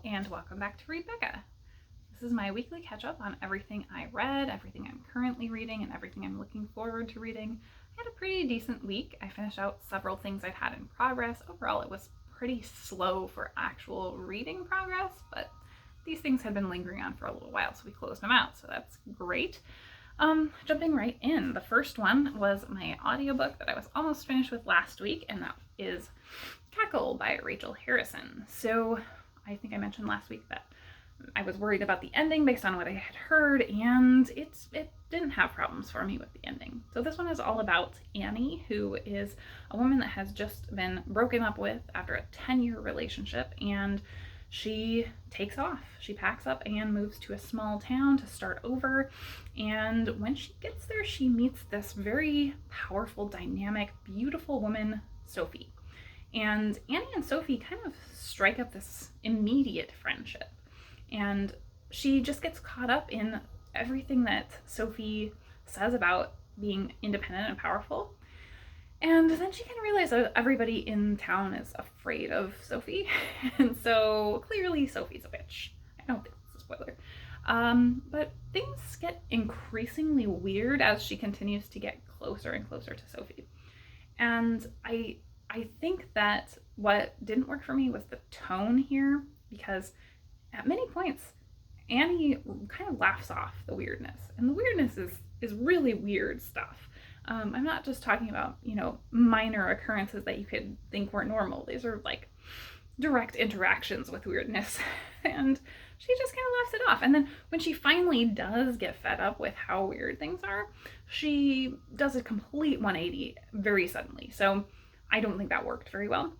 Hello and welcome back to Read Becca. This is my weekly catch-up on everything I read, everything I'm currently reading, and everything I'm looking forward to reading. I had a pretty decent week. I finished out several things I'd had in progress. Overall, it was pretty slow for actual reading progress, but these things had been lingering on for a little while, so we closed them out, so that's great. Jumping right in, the first one was my audiobook that I was almost finished with last week, and that is Cackle by Rachel Harrison. So I think I mentioned last week that I was worried about the ending based on what I had heard, and it didn't have problems for me with the ending. So this one is all about Annie, who is a woman that has just been broken up with after a 10-year relationship, and she takes off. She packs up and moves to a small town to start over. And when she gets there, she meets this very powerful, dynamic, beautiful woman, Sophie. And Annie and Sophie kind of strike up this immediate friendship. And she just gets caught up in everything that Sophie says about being independent and powerful. And then she kind of realizes that everybody in town is afraid of Sophie. And so clearly Sophie's a witch. I don't think it's a spoiler. But things get increasingly weird as she continues to get closer and closer to Sophie. And I think that what didn't work for me was the tone here, because at many points Annie kind of laughs off the weirdness. And the weirdness is really weird stuff. I'm not just talking about, minor occurrences that you could think were normal. These are like direct interactions with weirdness. And she just kind of laughs it off. And then when she finally does get fed up with how weird things are, she does a complete 180 very suddenly. So I don't think that worked very well.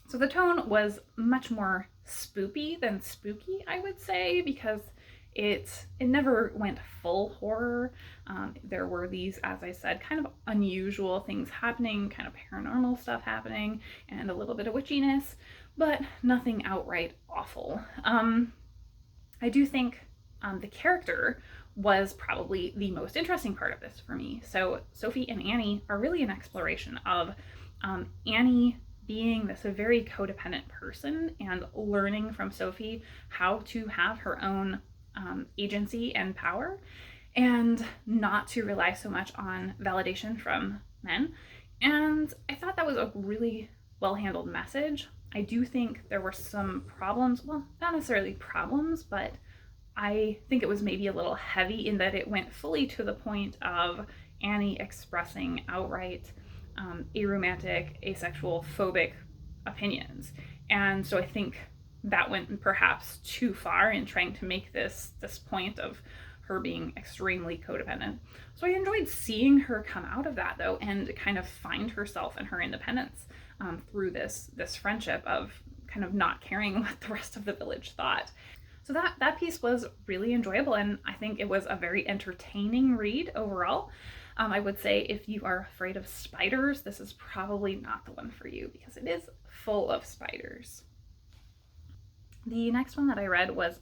So the tone was much more spoopy than spooky, I would say, because it never went full horror. There were these, as I said, kind of unusual things happening, kind of paranormal stuff happening, and a little bit of witchiness, but nothing outright awful. I do think the character was probably the most interesting part of this for me. So Sophie and Annie are really an exploration of Annie being this very codependent person and learning from Sophie how to have her own agency and power, and not to rely so much on validation from men. And I thought that was a really well-handled message. I do think there were some problems, well, not necessarily problems, but I think it was maybe a little heavy in that it went fully to the point of Annie expressing outright aromantic, asexual, phobic opinions. And so I think that went perhaps too far in trying to make this point of her being extremely codependent. So I enjoyed seeing her come out of that, though, and kind of find herself and her independence through this friendship of kind of not caring what the rest of the village thought. So that piece was really enjoyable, and I think it was a very entertaining read overall. I would say if you are afraid of spiders, this is probably not the one for you, because it is full of spiders. The next one that I read was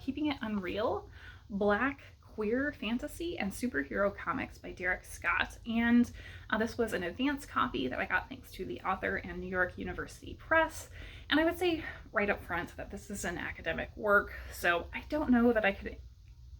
Keeping It Unreal, Black Queer Fantasy and Superhero Comics by Derreick Scott. And this was an advance copy that I got thanks to the author and New York University Press. And I would say right up front that this is an academic work, so I don't know that I could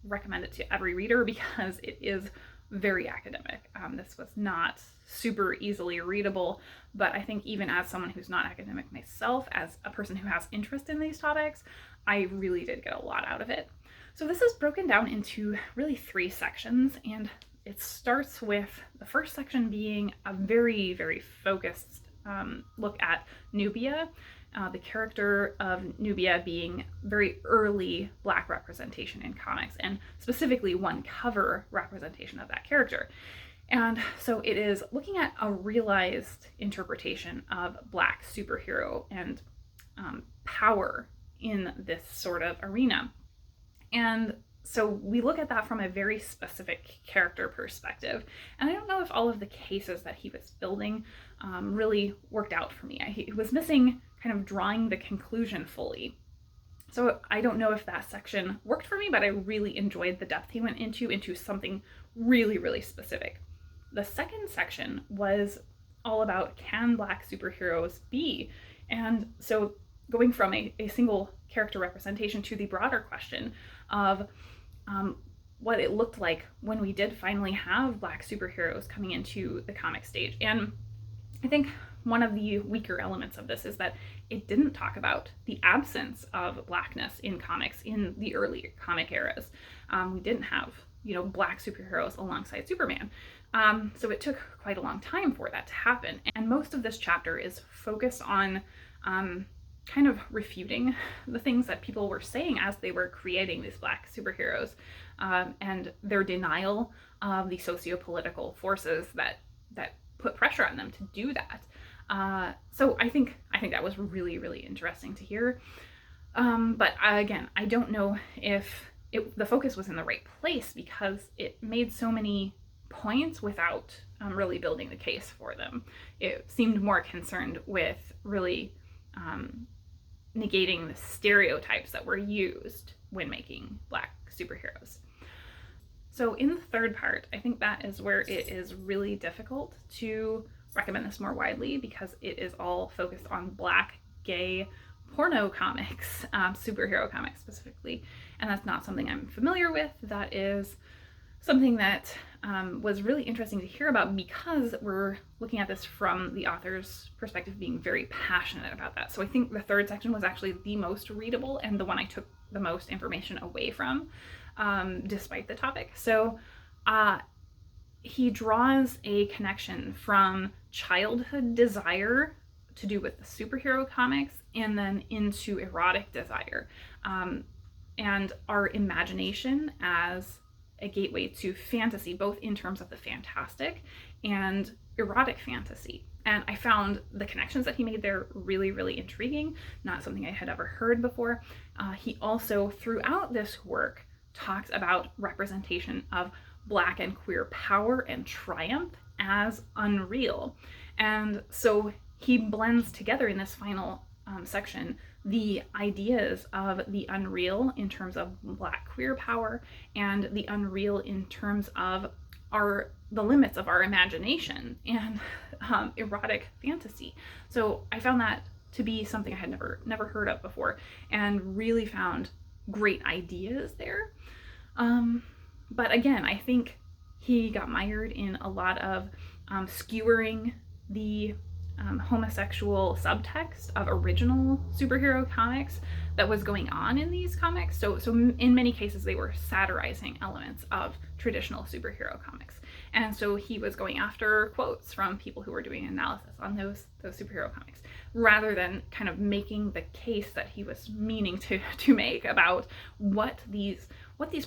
recommend it to every reader because it is very academic. This was not super easily readable, but I think even as someone who's not academic myself, as a person who has interest in these topics, I really did get a lot out of it. So this is broken down into really 3 sections, and it starts with the first section being a very, very focused look at Nubia, the character of Nubia being very early Black representation in comics, and specifically one cover representation of that character. And so it is looking at a realized interpretation of Black superhero and power in this sort of arena. And so we look at that from a very specific character perspective. And I don't know if all of the cases that he was building really worked out for me. He was missing kind of drawing the conclusion fully. So I don't know if that section worked for me, but I really enjoyed the depth he went into something really, really specific. The second section was all about, can Black superheroes be? And so going from a single character representation to the broader question of what it looked like when we did finally have Black superheroes coming into the comic stage. And I think one of the weaker elements of this is that it didn't talk about the absence of Blackness in comics in the early comic eras. We didn't have, Black superheroes alongside Superman. So it took quite a long time for that to happen. And most of this chapter is focused on kind of refuting the things that people were saying as they were creating these Black superheroes, and their denial of the socio-political forces that put pressure on them to do that. So I think that was really, really interesting to hear. But again, I don't know if the focus was in the right place, because it made so many points without really building the case for them. It seemed more concerned with really negating the stereotypes that were used when making Black superheroes. So in the third part, I think that is where it is really difficult to recommend this more widely, because it is all focused on Black gay porno comics, superhero comics specifically, and that's not something I'm familiar with. That is something that was really interesting to hear about, because we're looking at this from the author's perspective, being very passionate about that. So I think the third section was actually the most readable and the one I took the most information away from, despite the topic. So he draws a connection from childhood desire to do with the superhero comics, and then into erotic desire, and our imagination as a gateway to fantasy, both in terms of the fantastic and erotic fantasy. And I found the connections that he made there really, really intriguing, not something I had ever heard before. He also, throughout this work, talks about representation of Black and queer power and triumph as unreal. And so he blends together in this final section the ideas of the unreal in terms of Black queer power, and the unreal in terms of the limits of our imagination and erotic fantasy. So I found that to be something I had never heard of before, and really found great ideas there. But again, I think he got mired in a lot of skewering the homosexual subtext of original superhero comics that was going on in these comics. So in many cases they were satirizing elements of traditional superhero comics, and so he was going after quotes from people who were doing analysis on those superhero comics, rather than kind of making the case that he was meaning to make about what these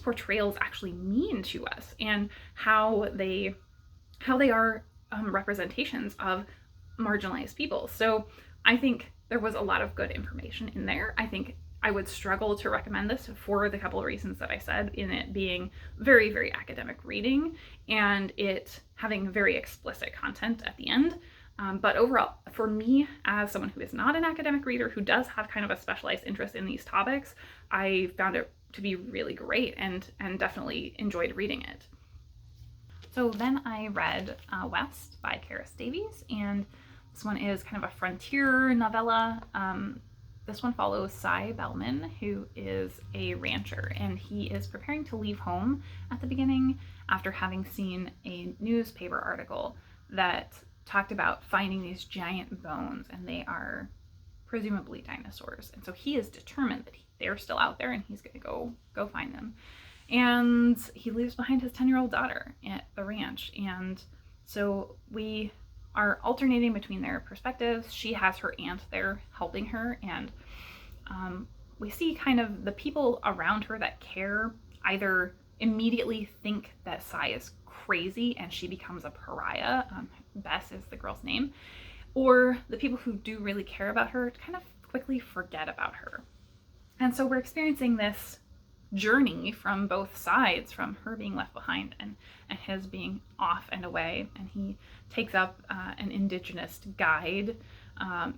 portrayals actually mean to us, and how they are representations of marginalized people. So I think there was a lot of good information in there. I think I would struggle to recommend this for the couple of reasons that I said, in it being very, very academic reading and it having very explicit content at the end. But overall, for me, as someone who is not an academic reader, who does have kind of a specialized interest in these topics, I found it to be really great and definitely enjoyed reading it. So then I read West by Davies, and this one is kind of a frontier novella. This one follows Cy Bellman, who is a rancher, and he is preparing to leave home at the beginning after having seen a newspaper article that talked about finding these giant bones, and they are presumably dinosaurs. And so he is determined that they're still out there, and he's going to go find them. And he leaves behind his 10-year-old daughter at the ranch. And so we are alternating between their perspectives. She has her aunt there helping her, and we see kind of the people around her that care either immediately think that Cy is crazy and she becomes a pariah. Bess is the girl's name. Or the people who do really care about her kind of quickly forget about her. And so we're experiencing this journey from both sides, from her being left behind and his being off and away. And he takes up an indigenous guide,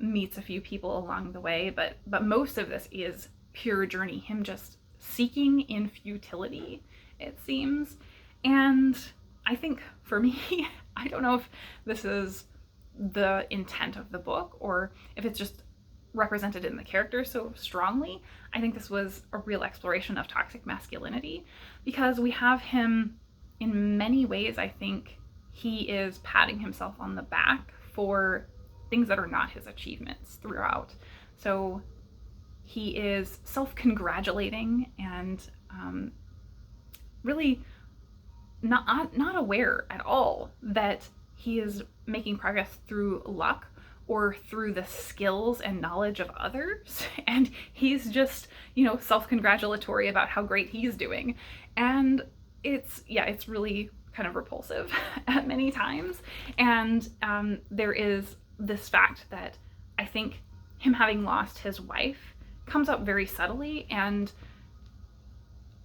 meets a few people along the way, but most of this is pure journey, him just seeking in futility, it seems. And I think for me, I don't know if this is the intent of the book or if it's just represented in the character so strongly, I think this was a real exploration of toxic masculinity, because we have him in many ways. I think he is patting himself on the back for things that are not his achievements throughout. So he is self-congratulating and really not aware at all that he is making progress through luck or through the skills and knowledge of others. And he's just, self-congratulatory about how great he's doing. And it's really kind of repulsive at many times. And there is this fact that I think him having lost his wife comes up very subtly, and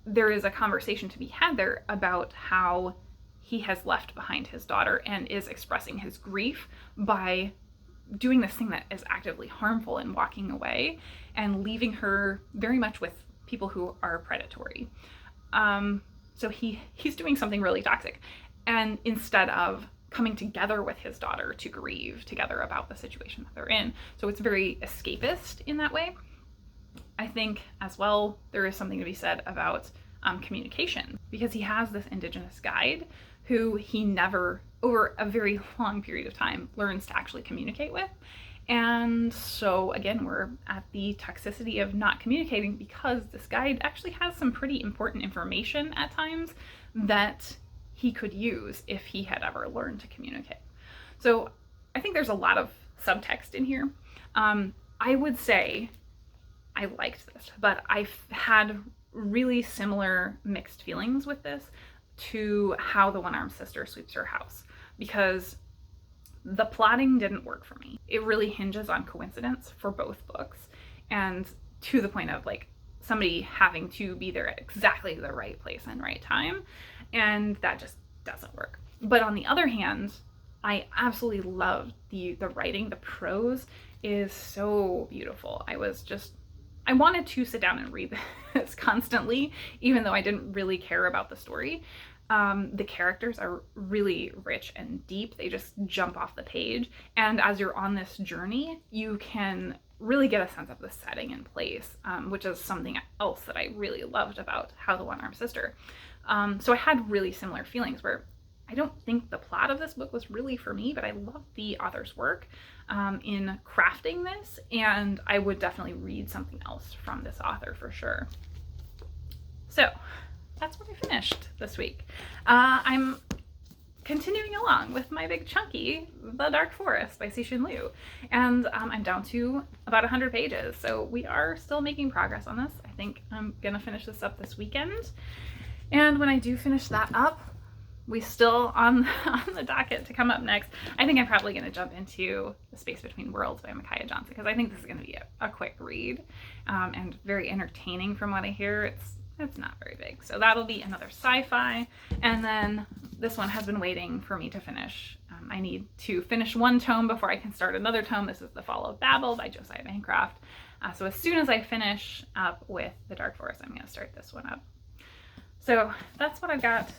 there is a conversation to be had there about how he has left behind his daughter and is expressing his grief by doing this thing that is actively harmful and walking away and leaving her very much with people who are predatory. So he's doing something really toxic, and instead of coming together with his daughter to grieve together about the situation that they're in. So it's very escapist in that way. I think as well there is something to be said about communication, because he has this Indigenous guide who he never, over a very long period of time, learns to actually communicate with. And so again, we're at the toxicity of not communicating, because this guide actually has some pretty important information at times that he could use if he had ever learned to communicate. So I think there's a lot of subtext in here. I would say I liked this, but I've had really similar mixed feelings with this to how the One-Armed Sister sweeps her house, because the plotting didn't work for me. It really hinges on coincidence for both books, and to the point of like somebody having to be there at exactly the right place and right time, and that just doesn't work. But on the other hand, I absolutely loved the writing. The prose is so beautiful. I wanted to sit down and read this constantly, even though I didn't really care about the story. The characters are really rich and deep. They just jump off the page. And as you're on this journey, you can really get a sense of the setting and place, which is something else that I really loved about How the One-Armed Sister. So I had really similar feelings where I don't think the plot of this book was really for me, but I loved the author's work in crafting this, and I would definitely read something else from this author for sure. So that's what I finished this week. I'm continuing along with my big chunky The Dark Forest by Cixin Liu, and I'm down to about 100 pages, so we are still making progress on this. I think I'm gonna finish this up this weekend, and when I do finish that up, we still on the docket to come up next. I think I'm probably going to jump into The Space Between Worlds by Micaiah Johnson, because I think this is going to be a quick read and very entertaining from what I hear. It's not very big, so that'll be another sci-fi. And then this one has been waiting for me to finish. I need to finish one tome before I can start another tome. This is The Fall of Babel by Josiah Bancroft. So as soon as I finish up with The Dark Forest, I'm going to start this one up. So that's what I've got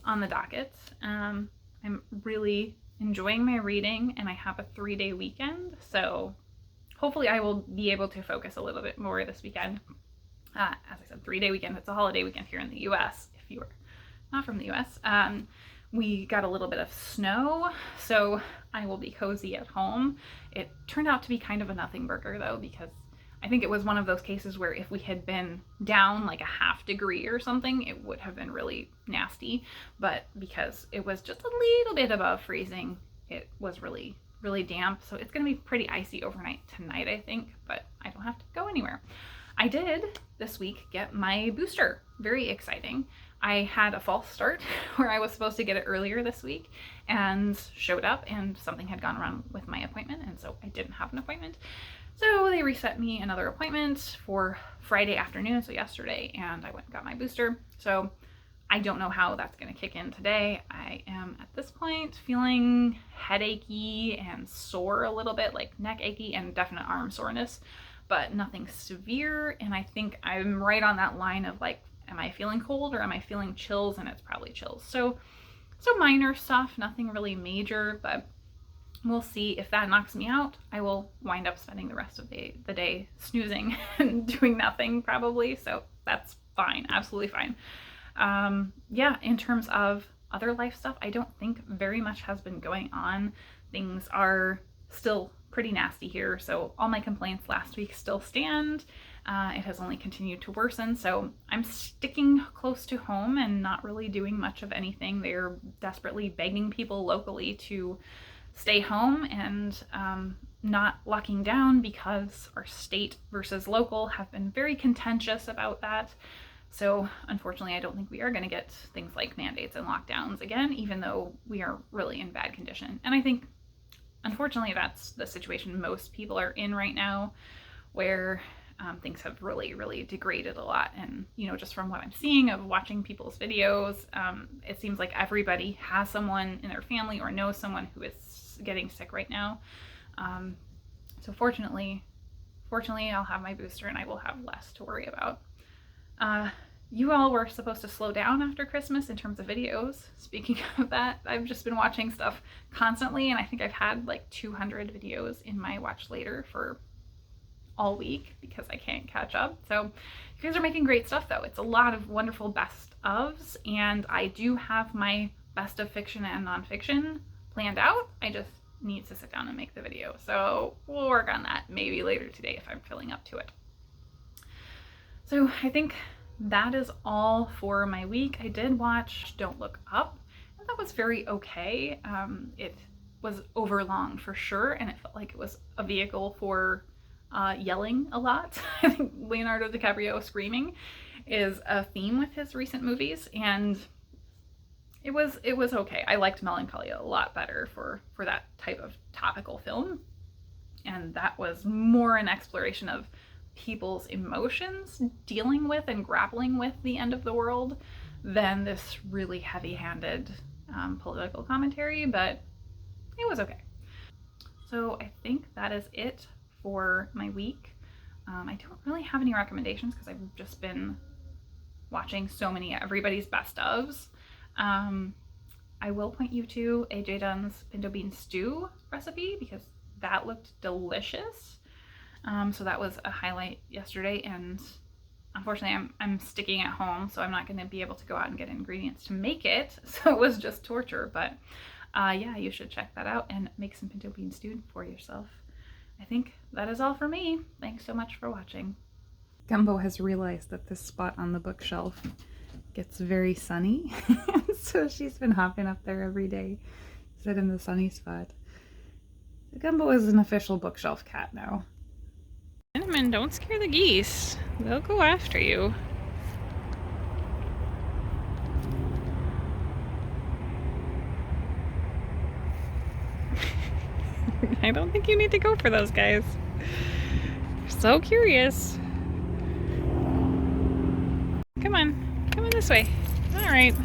on the docket. I'm really enjoying my reading, and I have a 3-day weekend, so hopefully I will be able to focus a little bit more this weekend. As I said, 3-day weekend. It's a holiday weekend here in the US, if you are not from the US. We got a little bit of snow, so I will be cozy at home. It turned out to be kind of a nothing burger though, because I think it was one of those cases where if we had been down like a ½ degree or something, it would have been really nasty. But because it was just a little bit above freezing, it was really, really damp. So it's going to be pretty icy overnight tonight, I think, but I don't have to go anywhere. I did this week get my booster. Very exciting. I had a false start where I was supposed to get it earlier this week and showed up and something had gone wrong with my appointment, and so I didn't have an appointment. So they reset me another appointment for Friday afternoon, so yesterday, and I went and got my booster. So I don't know how that's going to kick in today. I am at this point feeling headachy and sore a little bit, like neck achy and definite arm soreness, but nothing severe. And I think I'm right on that line of like, am I feeling cold or am I feeling chills? And it's probably chills. So minor stuff, nothing really major, but we'll see. If that knocks me out, I will wind up spending the rest of the day snoozing and doing nothing probably. So that's fine, absolutely fine. Yeah, in terms of other life stuff, I don't think very much has been going on. Things are still pretty nasty here, so all my complaints last week still stand. It has only continued to worsen, so I'm sticking close to home and not really doing much of anything. They're desperately begging people locally to stay home and not locking down because our state versus local have been very contentious about that. So unfortunately, I don't think we are going to get things like mandates and lockdowns again, even though we are really in bad condition. And I think, unfortunately, that's the situation most people are in right now, where things have really, really degraded a lot. And, you know, just from what I'm seeing of watching people's videos, it seems like everybody has someone in their family or knows someone who is getting sick right now. So fortunately, I'll have my booster and I will have less to worry about. You all were supposed to slow down after Christmas in terms of videos. Speaking of that, I've just been watching stuff constantly, and I think I've had like 200 videos in my watch later for all week because I can't catch up. So you guys are making great stuff though. It's a lot of wonderful best ofs, and I do have my best of fiction and nonfiction planned out. I just need to sit down and make the video. So we'll work on that maybe later today if I'm feeling up to it. So I think that is all for my week. I did watch Don't Look Up, and that was very okay. It was overlong for sure, and it felt like it was a vehicle for yelling a lot. I think Leonardo DiCaprio screaming is a theme with his recent movies, and it was okay. I liked Melancholia a lot better for that type of topical film, and that was more an exploration of people's emotions dealing with and grappling with the end of the world than this really heavy-handed political commentary, but it was okay. So I think that is it for my week. I don't really have any recommendations because I've just been watching so many everybody's best ofs. I will point you to AJ Dunn's pinto bean stew recipe because that looked delicious. So that was a highlight yesterday, and unfortunately I'm sticking at home, so I'm not going to be able to go out and get ingredients to make it, so it was just torture. But yeah, you should check that out and make some pinto bean stew for yourself. I think that is all for me. Thanks so much for watching. Gumbo has realized that this spot on the bookshelf gets very sunny, so she's been hopping up there every day, sit in the sunny spot. Gumbo is an official bookshelf cat now. Cinnamon, don't scare the geese. They'll go after you. I don't think you need to go for those guys. They're so curious. Come on this way. All right.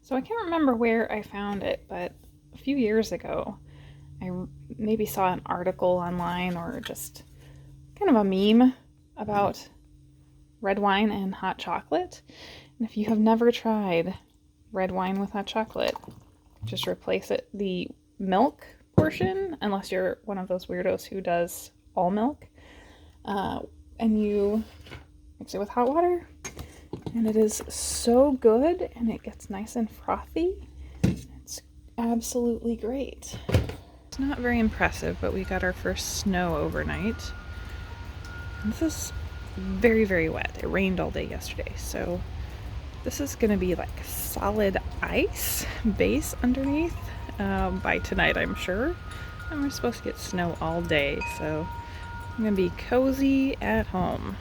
So I can't remember where I found it, but a few years ago, I maybe saw an article online or just kind of a meme about red wine and hot chocolate. And if you have never tried red wine with hot chocolate, just replace the milk portion, unless you're one of those weirdos who does all milk, and you mix it with hot water, and it is so good, and it gets nice and frothy. It's absolutely great. It's not very impressive, but we got our first snow overnight. And this is very, very wet. It rained all day yesterday, so this is gonna be like solid ice base underneath by tonight, I'm sure. And we're supposed to get snow all day, so I'm gonna be cozy at home.